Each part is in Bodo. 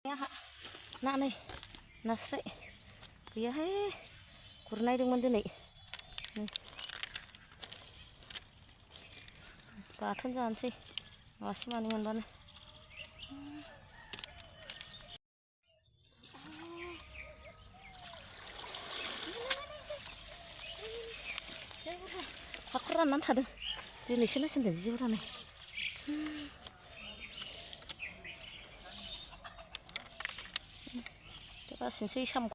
ना नै नास्राय गैयाहाय गुरनायदोंमोन दिनै बाथोन जानोसै मासे मानै मोनबानो हाखर राननानै थादों दिनैसो नायसिनदों जि बुरजानो गासिनोसै साम'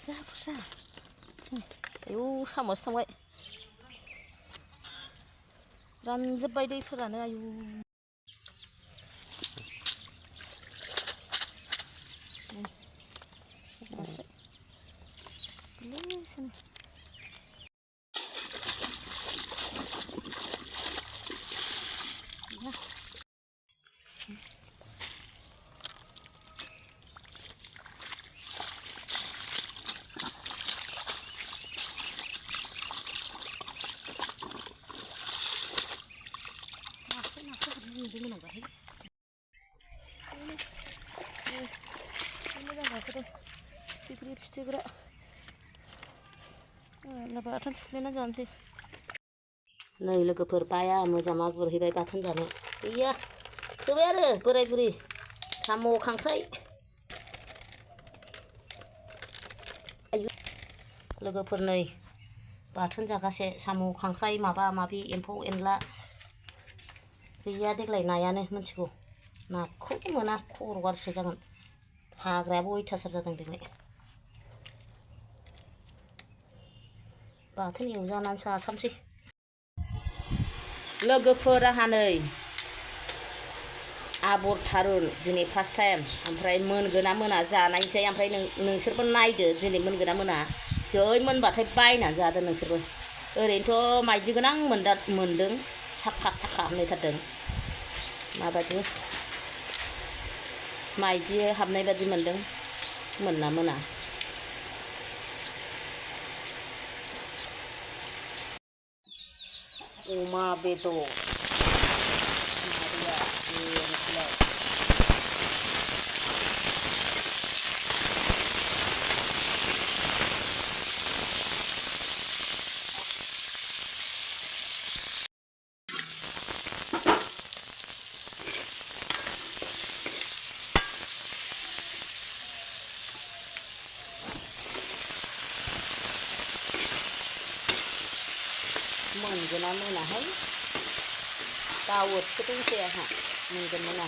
जा बुरजा आयौ साम'आसो थांबाय रानजोब्बाय दैफोरानो आयु गोरलैसोनो फिथिख्रा बाथोन थुफ्लेना जानोसै नै लोगोफोर बाया मोजां गुरहैबाय बाथोन जानो गैया थोबाय आरो बोराय बुरि साम' खांख्राइ आयु लोगोफोर नै बाथोन जागासे साम' खांख्राइ माबा माबि एम्फौ एनला गैया देग्लाय नायानो मिथिगौ नाखौबो मोना खर' गारजिसो जागोन हाग्रायाबो अयथासार जादों देग्लाय बाथोन एवजानानै जासाबसै लोगोफोर आंहा नै आबर थारुन दिनै फार्स्ट टाइम ओमफ्राय मोनगोना मोना जानायसै ओमफ्राय नोंसोरबो नायदो दिनै मोनगोना मोना जै मोनबाथाय बायनानै जादो नोंसोरबो ओरैनोथ' माइदि गोनां मोनदों साखा साखा होनलायथारदों माबायदि माइदि हाबनाय बादि मोनदों मोनना मोना अमा बेदर मोनगोना मोनाहाय दाउटसो दंसै आंहा मोनगोन मोना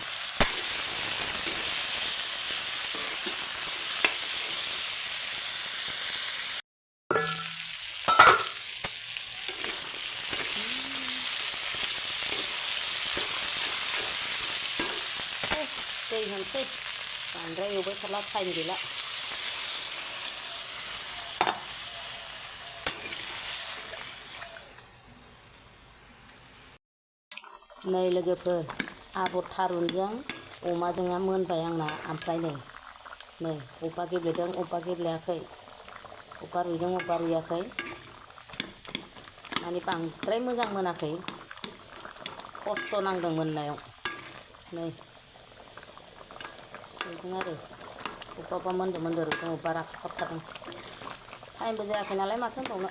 दै होनोसै बांद्राय एवबाय थाला टाइम गैला नै लोगोफोर आबर थारुनजों अमाजोंआ मोनबाय आंना ओमफ्राय नै अबेबा गेब्लेदों अबेबा गेब्लेयाखै अबेबा रुइदों अबेबा रुइयाखै माने बांद्राय मोजां मोनाखै खस्थ' नांदों मोननायाव नै रुइदों आरो अबेबा मोनदों रुइदों अबेबा राखाब थादों टाइमबो जायाखै नालाय माथो होनबावनो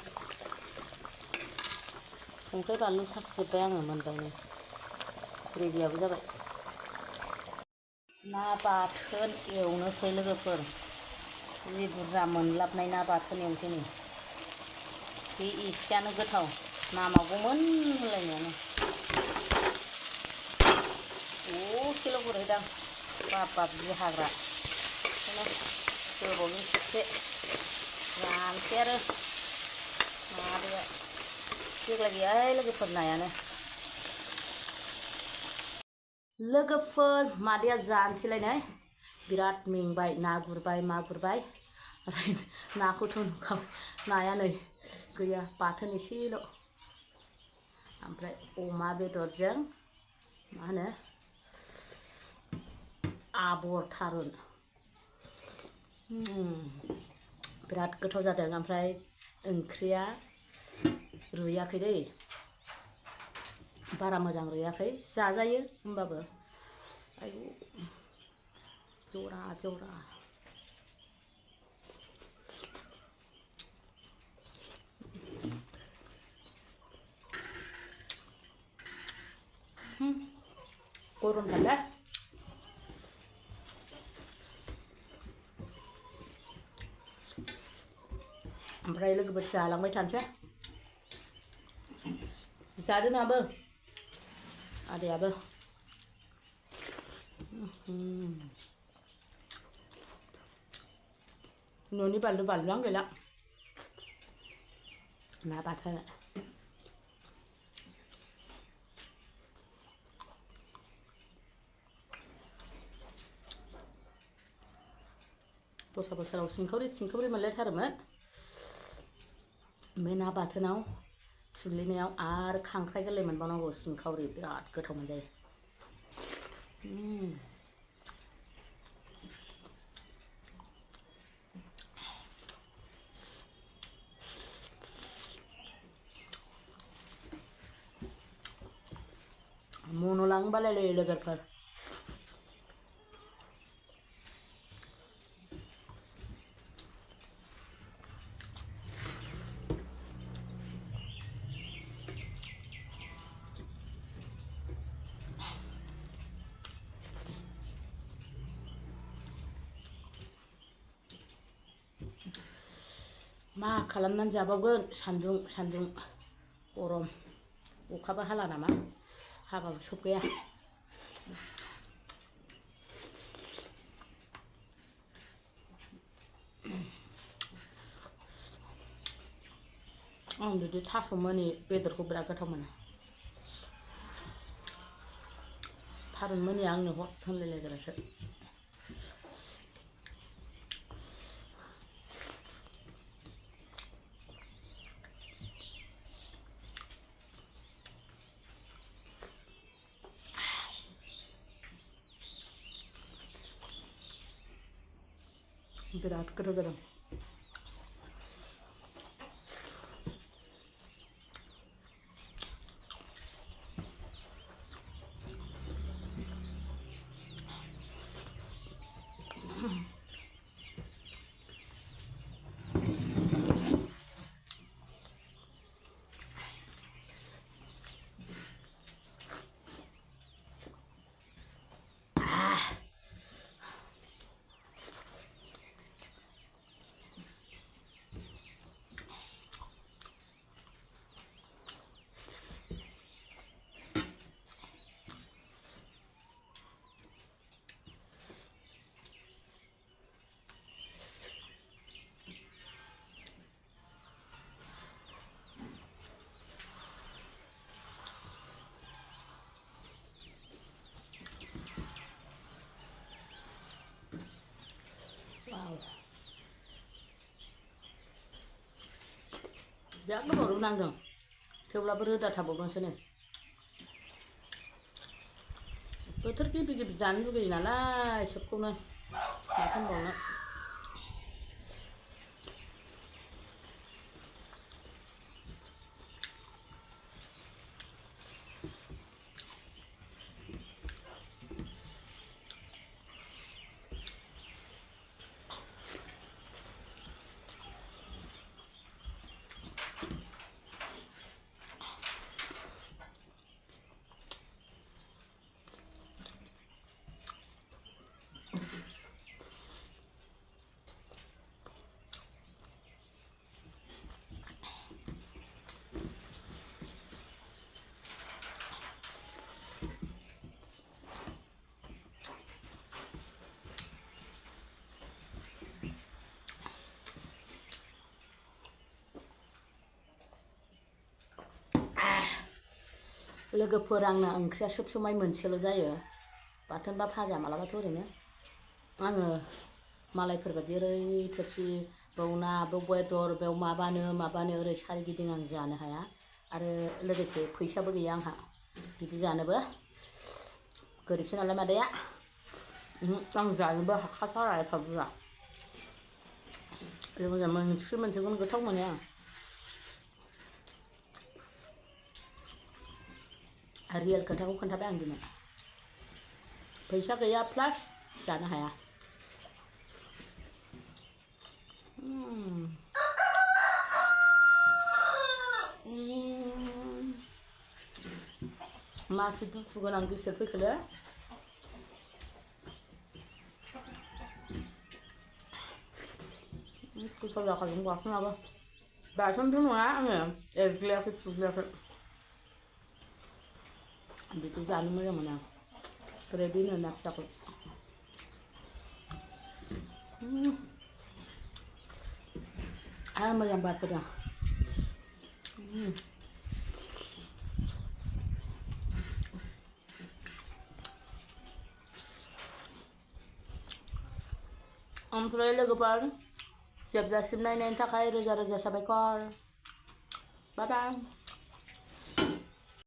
संख्रि बानलु साखिजोब्बाय आङो मोनबायनो ग्रेभियाबो जाबाय ना बाथोन एवनोसै लोगोफोर जि बुरजा मोनलाबनाय ना बाथोन एवनोसै नै बे एसेयानो गोथाव नामागौमोन होनलायनायानो दसेल' गुरहैदां बाब जि हाग्रा ओंखायनो गोबावजों खेबसे जानोसै आरो माबाया देग्लाय गैयाहाय लोगोफोर नायानो लोगोफोर मादैया जानोसैलायनाय बिराद मेंबाय ना गुरबाय मा गुरबाय नाखौथ' नुखाम नाया नै गैया बाथोन एसेल' ओमफ्राय अमा बेदरजों मा होनो आबर थारुन बिराद गोथाव जादों ओमफ्राय ओंख्रिया रुयाखै दै बारा मोजां रुयाखै जाजायो होमबाबो आयु जरा जरा गरमथारलै ओमफ्राय लोगोफोर जालांबाय थानोसै जादो नोंहाबो आदायाबो न'नि बानलुआनो गैला ना बाथोन दस्रा बोसोराव सिंखावरि मोनलायथारोमोन बे ना बाथोनाव थुग्लिनायाव आरो खांख्राइ गोरलै मोनबावनांगौ सिंखावरि बिराद गोथाव मोनजायो मन' लांबालाय लोगोफोर मा खालामनानै जाबावगोन सान्दुं गरम अखाबो हाला नामा हाबाबो सब गैया आं बिदि थास' मोनि बेदरखौ बिराद गोथाव मोनो थारुन मोनिया आंनो हट होनलायलायग्रासो बिराद गोथाव जादों जा गोबाव रुनांदों थेवब्लाबो रोदा थाबावदोंसो नै बोथोर गिबि जानो लुगैयो नालाय सबखौनो माथो होनबावनो लोगोफोर आंना ओंख्रिया सब समाय मोनसेल' जायो बाथोन बा भाजा मालाबाथ' ओरैनो आङो मालायफोरबादि ओरै थोरसि बेव ना बेव बेदर बेव माबानो ओरै सारिगिदिं आं जानो हाया आरो लोगोसे फैसाबो गैया आंहा बिदि जानोबो गोरिबसो नालाय मादैया आं जानोबो हाखाथारा एफा बुरजा मोनसेखौनो गोथाव मोनो आं रियेल खोथाखौ खोन्थाबाय आं दिनै फैसा गैया प्लास जानो हाया मासे दुखु गोनां गिसिर फैखोले गोथाव जाखागोन बाथोनाबो बाथोनथ' नङा आङो एरग्लियाखै थुग्लियाखै बिदि जानो मोजां मोनो आं ग्रेभिनो ना फिसाखौ आं मोजां बारफोदों ओमफ्राय लोगोफोर जोबजासिम नायनायनि थाखाय रोजा रोजा साबायखर बाय बाय